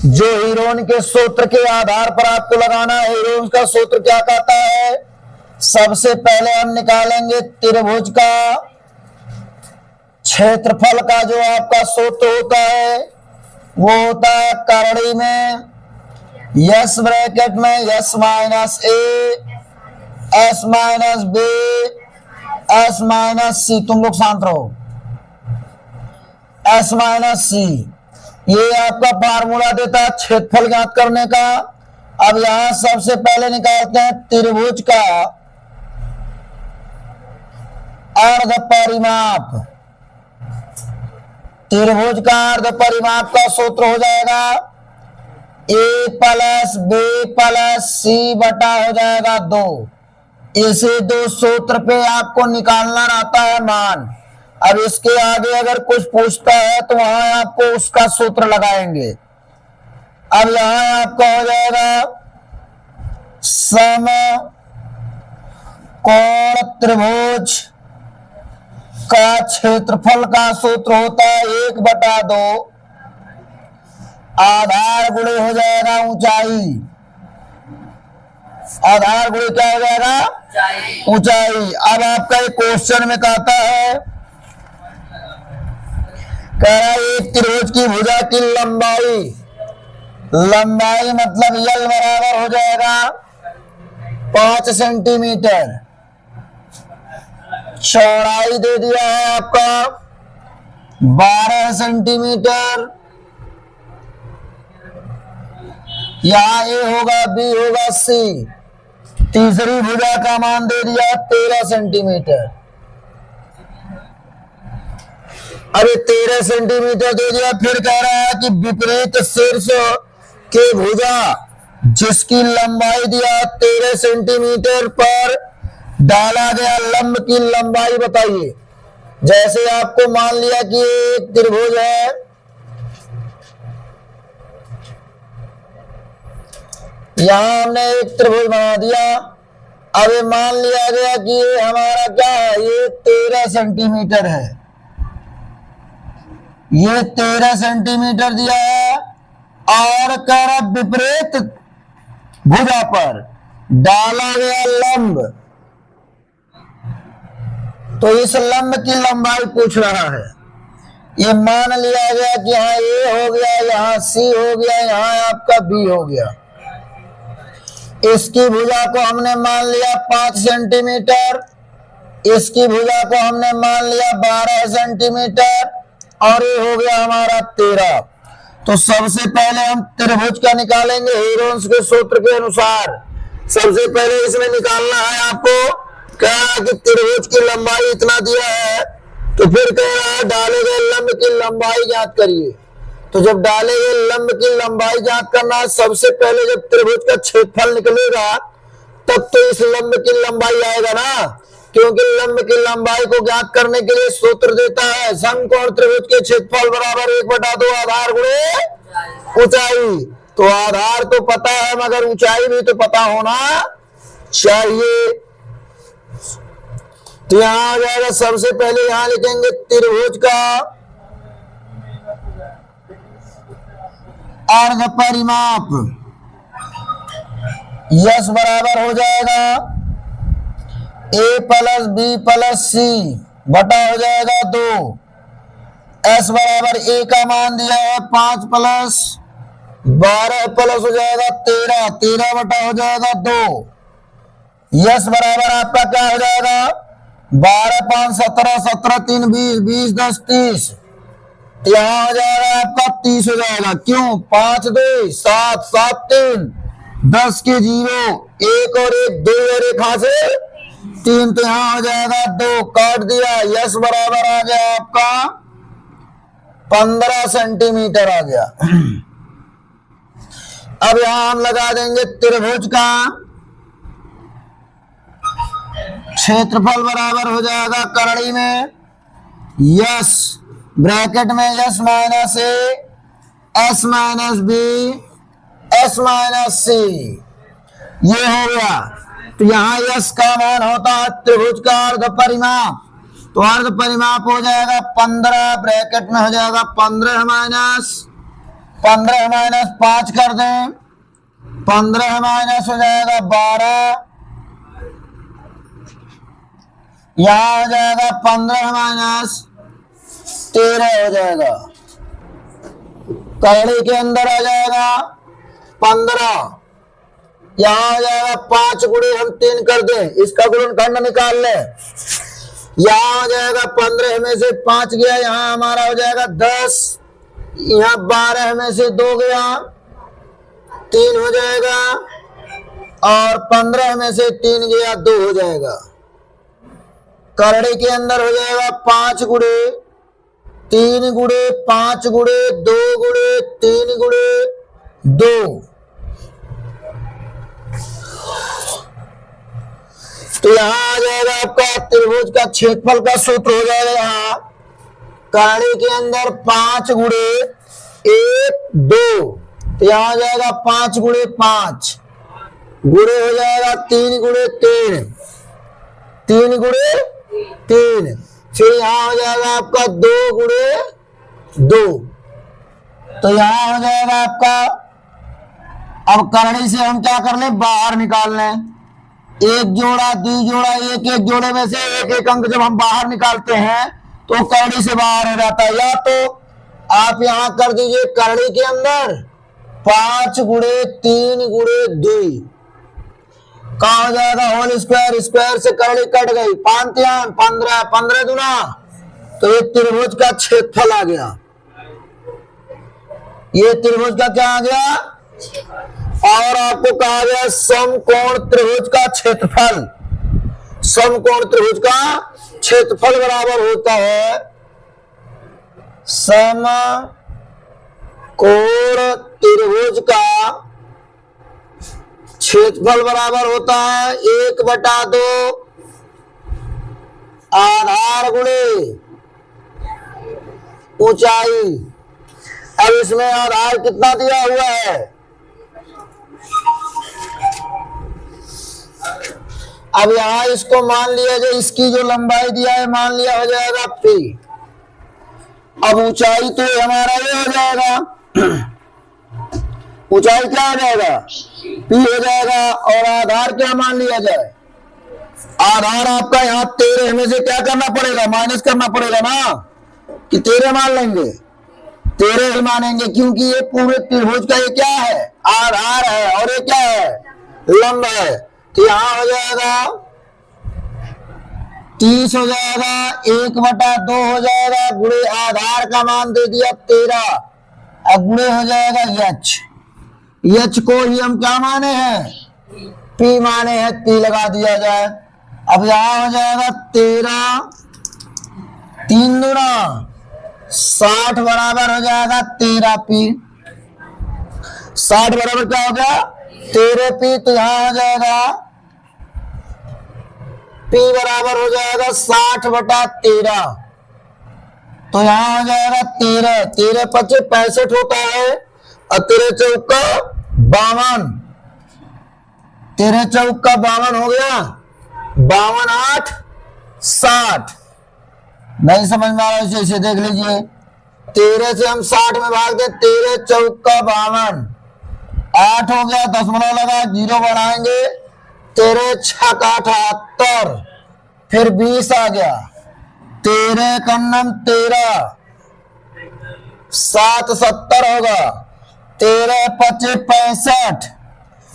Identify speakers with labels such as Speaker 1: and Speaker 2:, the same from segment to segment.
Speaker 1: जो हीरोन के सूत्र के आधार पर आपको लगाना है। हीरोन का सूत्र क्या कहता है? सबसे पहले हम निकालेंगे त्रिभुज का क्षेत्रफल का जो आपका सूत्र होता है वो होता है करड़ी में यस ब्रैकेट में S minus A S minus B S minus C. तुम लोग शांत रहो। एस माइनस सी ये आपका फार्मूला देता है क्षेत्रफल ज्ञात करने का। अब यहां सबसे पहले निकालते हैं त्रिभुज का अर्ध परिमाप। त्रिभुज का अर्ध परिमाप का सूत्र हो जाएगा ए प्लस बी प्लस सी बटा हो जाएगा 2। इसी दो सूत्र पे आपको निकालना रहता है मान। अब इसके आगे अगर कुछ पूछता है तो वहां आपको उसका सूत्र लगाएंगे। अब यहां आपका हो जाएगा समकोण त्रिभुज का क्षेत्रफल का सूत्र होता है 1/2 आधार गुणे हो जाएगा ऊंचाई। आधार गुणे क्या हो जाएगा? ऊंचाई। अब आपका एक क्वेश्चन में कहता है, कह रहा है एक त्रिभुज की भुजा की लंबाई, लंबाई मतलब यल बराबर हो जाएगा 5 सेंटीमीटर, चौड़ाई दे दिया है आपका 12 सेंटीमीटर। यहाँ ए होगा बी होगा सी। तीसरी भुजा का मान दे दिया 13 सेंटीमीटर। अरे 13 सेंटीमीटर दे दिया। फिर कह रहा है कि विपरीत शीर्ष के भुजा जिसकी लंबाई दिया 13 सेंटीमीटर पर डाला गया लंब की लंबाई बताइए। जैसे आपको मान लिया कि एक त्रिभुज है, यहां हमने एक त्रिभुज बना दिया। अब ये मान लिया गया कि ये हमारा क्या है, ये 13 सेंटीमीटर है। ये 13 सेंटीमीटर दिया है और कह रहा विपरीत भुजा पर डाला गया लंब, तो इस लंब की लंबाई पूछ रहा है। ये मान लिया गया कि यहाँ ए हो गया, यहाँ सी हो गया, यहाँ आपका बी हो गया। इसकी भुजा को हमने मान लिया 5 सेंटीमीटर, इसकी भुजा को हमने मान लिया 12 सेंटीमीटर और ये हो गया हमारा 13। तो सबसे पहले हम त्रिभुज का निकालेंगे हीरोन्स के सूत्र के अनुसार। सबसे पहले इसमें निकालना है आपको, कह रहा है कि त्रिभुज की लंबाई इतना दिया है, तो फिर कह रहा है डाले गए लंब की लंबाई ज्ञात करिए। तो जब डाले गए लंब की लंबाई ज्ञात करना है, सबसे पहले जब त्रिभुज का क्षेत्रफल निकलेगा तब तो इस लंब की लंबाई आएगा ना, क्योंकि लंब की लंबाई को ज्ञात करने के लिए सूत्र देता है समकोण त्रिभुज के क्षेत्रफल बराबर 1/2 आधार गुणे ऊंचाई। तो आधार तो पता है मगर ऊंचाई भी तो पता होना चाहिए। तो यहां आ जाएगा, सबसे पहले यहां लिखेंगे त्रिभुज का अर्ध परिमाप यस बराबर हो जाएगा ए प्लस बी प्लस सी बटा हो जाएगा 2। एस बराबर ए का मान दिया है 5 प्लस 12 प्लस हो जाएगा 13, 13 बटा हो जाएगा 2। यस बराबर आपका क्या हो जाएगा 12 5 17, 17 3 20, 20 10 30। यहाँ हो जाएगा आपका 30 हो जाएगा। क्यों? 5 2 7 7 3 10 के 0, 1 और 1 2 और 1 हाथ से 3, तो यहाँ हो जाएगा 2, काट दिया। यस बराबर आ गया आपका 15 सेंटीमीटर आ गया। अब यहां हम लगा देंगे त्रिभुज का क्षेत्रफल बराबर हो जाएगा करड़ी में यस ब्रैकेट में S minus A S minus B S minus C. ये हो गया। तो यहाँ यस का मान होता है त्रिभुज का अर्ध परिमाप। तो अर्ध परिमाप हो जाएगा 15, ब्रैकेट में हो जाएगा 15 माइनस 15 माइनस 5 कर दें, 15 माइनस हो जाएगा 12, यहां हो जाएगा 15 माइनस 13 हो जाएगा। करड़ी के अंदर आ जाएगा 15, यहां हो जाएगा 5 गुणे हम 3 कर दें, इसका गुणनखंड निकाल लें। यहां हो जाएगा 15 में से 5 गया, यहां हमारा हो जाएगा 10, यहां 12 में से 2 गया 3 हो जाएगा, और 15 में से 3 गया 2 हो जाएगा। करड़ी के अंदर हो जाएगा 5 गुणे 3 गुणे 5 गुणे 2 गुणे 3 गुणे 2। तो यहां आ जाएगा आपका त्रिभुज का क्षेत्रफल का सूत्र हो जाएगा। यहां करड़ी के अंदर 5 गुणे 1 2, तो यहां आ जाएगा 5 गुणे 5 गुणे हो जाएगा 3 गुणे 3 3 गुणे 3, फिर यहां हो जाएगा आपका 2 गुणे 2, तो यहां हो जाएगा आपका। अब करड़ी से हम क्या कर लें, बाहर निकाल लें। एक जोड़ा 2 जोड़ा, एक एक जोड़े में से एक एक अंक जब हम बाहर निकालते हैं तो करड़ी से बाहर हो जाता है। या तो आप यहां कर दीजिए करड़ी के अंदर 5 गुणे 3 गुणे 2, कहा हो जाएगा होल स्क्वायर, स्क्वायर से करड़ी कट गई, 5 15 15 दूना, तो ये त्रिभुज का क्षेत्रफल आ गया। ये त्रिभुज का क्या आ गया, और आपको कहा गया समकोण त्रिभुज का क्षेत्रफल। समकोण त्रिभुज का क्षेत्रफल बराबर होता है समकोण त्रिभुज का क्षेत्रफल बराबर होता है 1/2 आधार गुणे ऊंचाई। अब इसमें आधार कितना दिया हुआ है, अब यहां इसको मान लिया जाए, इसकी जो लंबाई दिया है मान लिया हो जाएगा p। अब ऊंचाई तो हमारा ये हो जाएगा, ऊंचाई क्या हो जाएगा p हो जाएगा, और आधार क्या मान लिया जाए, आधार आपका यहाँ 13 में से क्या करना पड़ेगा, माइनस करना पड़ेगा ना, कि 13 मान लेंगे, 13 ही मानेंगे, क्योंकि ये पूरे त्रिभुज का ये क्या है, आधार है, और ये क्या है, लंब है। तो यहां हो जाएगा 30 हो जाएगा, 1/2 हो जाएगा, गुणे आधार का मान दे दिया 13, अब गुणे हो जाएगा यच, यच को ही हम क्या माने हैं, पी माने हैं, पी लगा दिया जाए। अब यहां हो जाएगा 13 3 दूना 60 बराबर हो जाएगा 13 पी, 60 बराबर क्या हो गया 13 पी, तो यहां हो जाएगा पी बराबर हो जाएगा 60/13, तो यहां हो जाएगा 13 13 25 65 होता है, और 13 चौका 52, 13 चौका 52 हो गया, 52 8 60। नहीं समझ में आ रहा इसे देख लीजिए, 13 से हम 60 में भाग दें, 13 चौका 52, 8 हो गया, दशमलव लगा, 0 बढ़ाएंगे, 13 छक 78, फिर 20 आ गया, 13 कन्नम 13, 7 70 होगा, 13 25 65,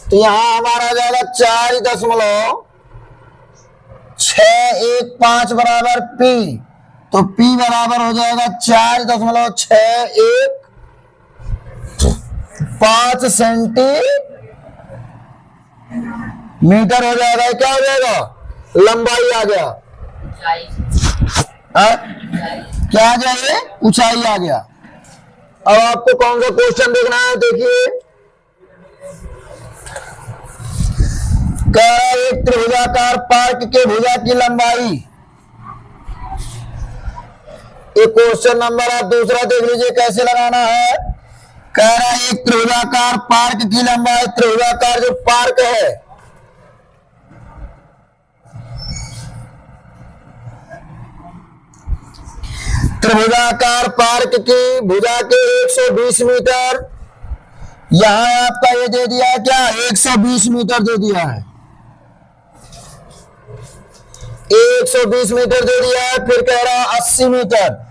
Speaker 1: तो यहां हमारा जाएगा 4.615 बराबर पी, तो पी बराबर हो जाएगा 4.615 सेंटीमीटर हो जाएगा। क्या हो जाएगा, लंबाई आ गया, क्या आ जाए, ऊंचाई आ गया। अब आपको कौन सा क्वेश्चन देखना है, देखिए, कह रहा है एक त्रिभुजाकार पार्क के भुजा की लंबाई, एक क्वेश्चन नंबर आप दूसरा देख लीजिए कैसे लगाना है। कह रहा है एक त्रिभुजाकार पार्क की लंबाई, त्रिभुजाकार जो पार्क है, त्रिभुजाकार पार्क की भुजा के 120 मीटर यहाँ आपका ये दे दिया है क्या, 120 मीटर दे दिया है, 120 मीटर दे दिया है। फिर कह रहा है 80 मीटर,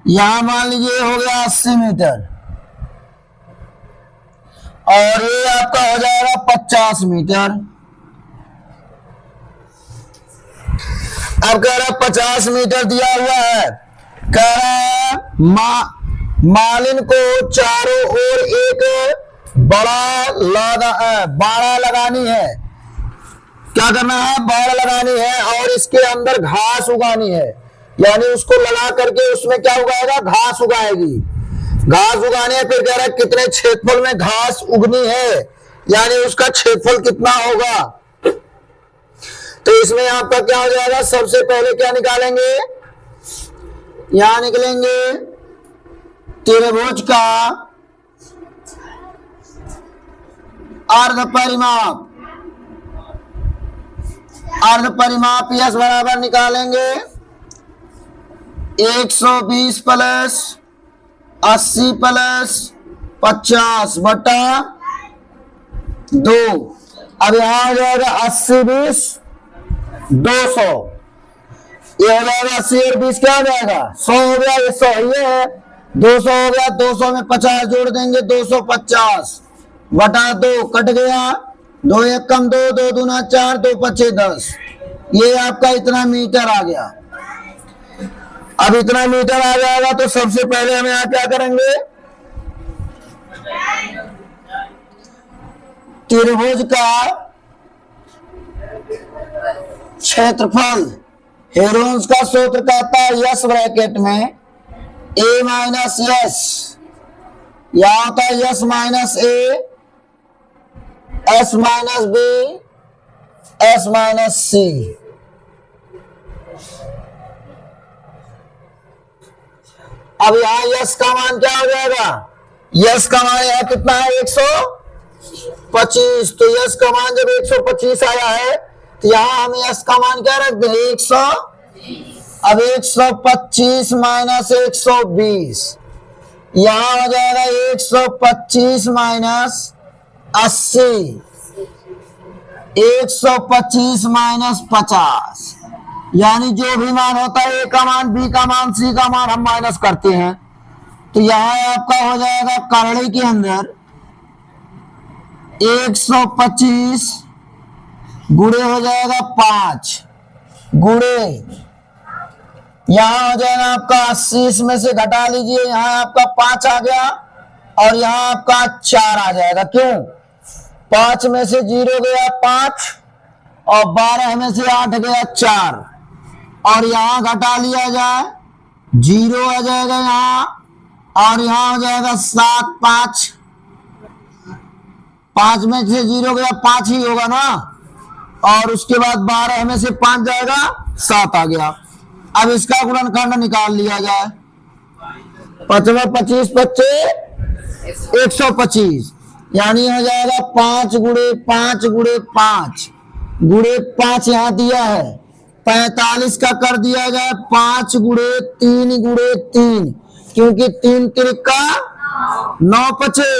Speaker 1: यहां मान लीजिए हो गया 80 मीटर, और ये आपका हो जाएगा 50 मीटर। अब कह रहा 50 मीटर दिया हुआ है, कह रहा है मालिन को चारों ओर एक बाड़ा लगानी है। क्या करना है, बाड़ लगानी है, और इसके अंदर घास उगानी है, यानी उसको लगा करके उसमें क्या उगाएगा, घास उगाएगी, घास उगाने। फिर कह रहा है कितने क्षेत्रफल में घास उगनी है, यानी उसका क्षेत्रफल कितना होगा। तो इसमें आपका क्या हो जाएगा, सबसे पहले क्या निकालेंगे, यहां निकलेंगे त्रिभुज का अर्ध परिमाप यस बराबर निकालेंगे 120 प्लस 80 प्लस 50 बटा 2। अब यहां हो जाएगा 80 20 200, ये हो जाएगा 80 और 20 क्या हो जाएगा 100 हो गया, ये 100 ये है, 200 हो गया, 200 में 50 जोड़ देंगे 250 बटा 2 कट गया, 2 1 कम 2, 2 दूना 4, 2 5 10, ये आपका इतना मीटर आ गया। अब इतना मीटर आ जाएगा तो सबसे पहले हम यहाँ क्या करेंगे, त्रिभुज का क्षेत्रफल, हेरोन्स का सूत्र कहता है यस ब्रैकेट में ए माइनस यस, यहां होता है S minus A, S minus B, S minus C. अब यहां यस का मान क्या हो जाएगा, यस का मान यहां कितना है 125, तो यस का मान जब 125 आया है तो यहां हम यस का मान क्या रख दें 100। अब 125 माइनस 120, यहां हो जाएगा 125 माइनस 80, 125 माइनस 50, यानी जो भी मान होता है ए का मान, बी का मान, सी का मान हम माइनस करते हैं। तो यहां आपका हो जाएगा करड़े के अंदर 125 गुणे हो जाएगा 5 गुणे, यहां हो जाएगा आपका 80, इसमें से घटा लीजिए, यहां आपका 5 आ गया और यहां आपका 4 आ जाएगा। क्यों, 5 में से 0 गया 5 और 12 में से 8 गया 4, और यहां घटा लिया जाए 0 आ जाएगा यहां, और यहां हो जाएगा 7 5, 5 में से 0 गया 5 ही होगा ना, और उसके बाद 12 में से 5 जाएगा 7 आ गया। अब इसका गुणनखंड निकाल लिया जाए, 5 25 25 125, यानी हो जाएगा 5 गुणे 5 गुणे 5 गुणे 5, यहां दिया है 45 का कर दिया जाए 5 गुणे 3 गुणे 3, क्योंकि 3 त्रिका 9 पचे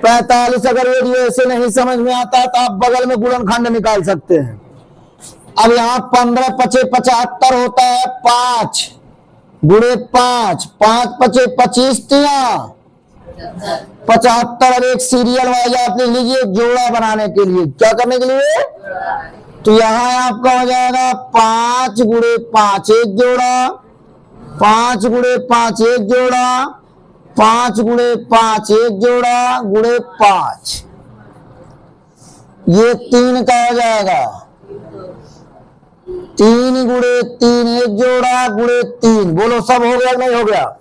Speaker 1: 45। अगर ये ऐसे नहीं समझ में आता तो आप बगल में गुणनखंड निकाल सकते हैं। अब यहाँ 15 पचे 75 होता है, 5 गुणे 5, 5 पचे 25 75। अब एक सीरियल वाइज आप लिख लीजिए जोड़ा बनाने के लिए, क्या करने के लिए, तो यहाँ आपका हो जाएगा 5 गुणे 5 एक जोड़ा, 5 गुणे 5 एक जोड़ा, 5 गुणे 5 एक जोड़ा गुणे 5, ये 3 का हो जाएगा, 3 गुणे 3 एक जोड़ा गुणे 3। बोलो सब हो गया नहीं हो गया,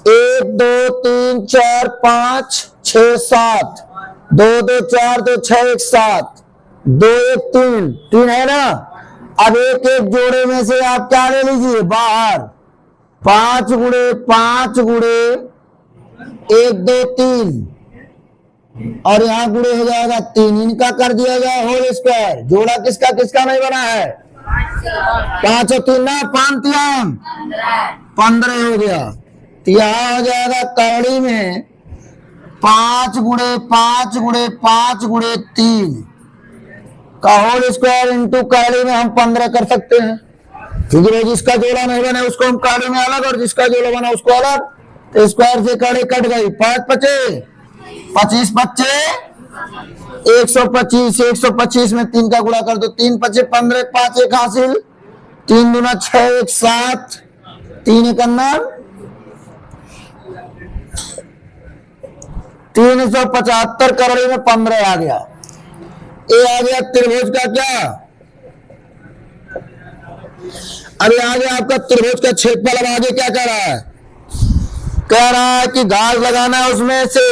Speaker 1: 1 2 3 4 5 6 7, 2 2 4 2 6 1 7, 2 1 3 3 है ना। अब एक एक जोड़े में से आप क्या ले लीजिए बाहर, 5 गुणे 5 गुणे 1 2 3, और यहाँ गुणे हो जाएगा 3, इनका कर दिया जाए होल स्क्वायर। जोड़ा किसका किसका नहीं बना है, 5 और 3 ना 5 3 15 हो गया। तो यहाँ हो जाएगा करड़ी में 5 गुणे 5 गुणे 5 गुणे 3 का होल स्क्वायर इंटू काली में हम 15 कर सकते हैं, क्योंकि जिसका जोड़ा नहीं बना उसको हम काली में अलग और जिसका जोड़ा बना उसको अलग, तो स्क्वायर से कड़े कट गई। 5 पचे 25 बच्चे 125, 125 में 3 का गुणा कर दो, 3 पचे 15, 5 1 हासिल, 3 दूना 6 1 7, 3 1 375 करोड़ी में 15 आ गया। ये आ गया त्रिभुज का क्या, अरे आगे आपका त्रिभुज का क्षेत्रफल। अब आगे क्या कह रहा है, कह रहा है कि घास लगाना है, उसमें से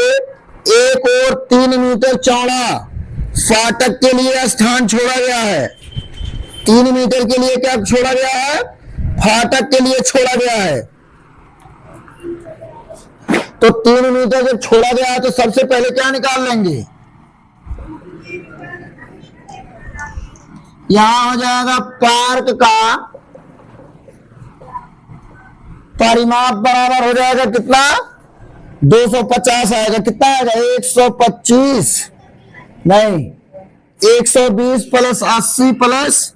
Speaker 1: एक और 3 मीटर चौड़ा फाटक के लिए स्थान छोड़ा गया है। 3 मीटर के लिए क्या छोड़ा गया है, फाटक के लिए छोड़ा गया है। तो 3 मीटर जब छोड़ा गया है तो सबसे पहले क्या निकाल लेंगे, यहां हो जाएगा पार्क का परिमाप बराबर हो जाएगा कितना, 250 आएगा। कितना आएगा, 125 नहीं 120 प्लस 80 प्लस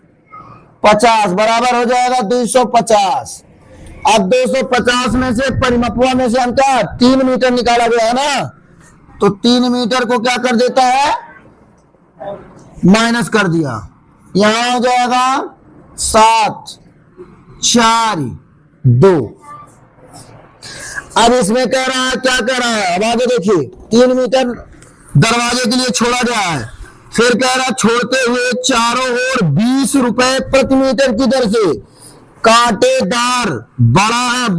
Speaker 1: 50 बराबर हो जाएगा 250। अब 250 में से परिमापवा में से हम क्या 3 मीटर निकाला गया है ना, तो 3 मीटर को क्या कर देता है, माइनस कर दिया। यहां हो जाएगा 7 4 2। अब इसमें कह रहा है, क्या कह रहा है, अब आगे देखिए, 3 मीटर दरवाजे के लिए छोड़ा गया है, फिर कह रहा छोड़ते हुए चारों ओर 20 रुपए प्रति मीटर की दर से कांटेदार बड़ा है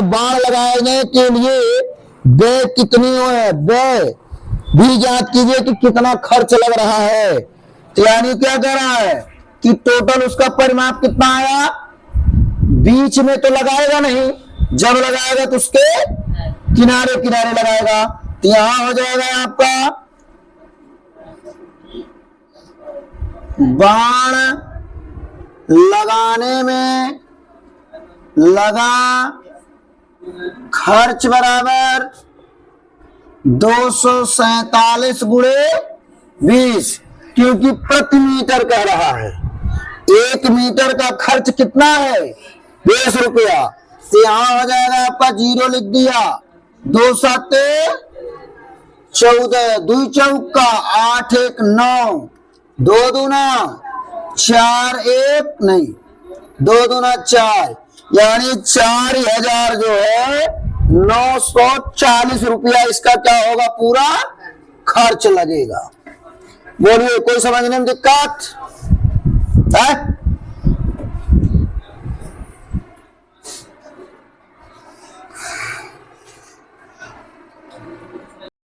Speaker 1: बाड़ लगाने के लिए व्यय कितनी है, व्यय भी ज्ञात कीजिए कि कितना खर्च लग रहा है। तो यानी क्या कह रहा है कि टोटल उसका परिमाप कितना आया, बीच में तो लगाएगा नहीं, जब लगाएगा तो उसके किनारे किनारे लगाएगा। तो यहां हो जाएगा आपका बाण लगाने में लगा खर्च बराबर 247 गुणे 20, क्योंकि प्रति मीटर कह रहा है। 1 मीटर का खर्च कितना है, 20 रुपया। तो यहां हो जाएगा आपका 0 लिख दिया, 2 7 14, 2 चौका 8 1 9, 2 दूना 4 1 नहीं 2 दूना 4, यानी 4000 जो है 940 रुपया इसका क्या होगा, पूरा खर्च लगेगा। बोलिए कोई समझने में दिक्कत है?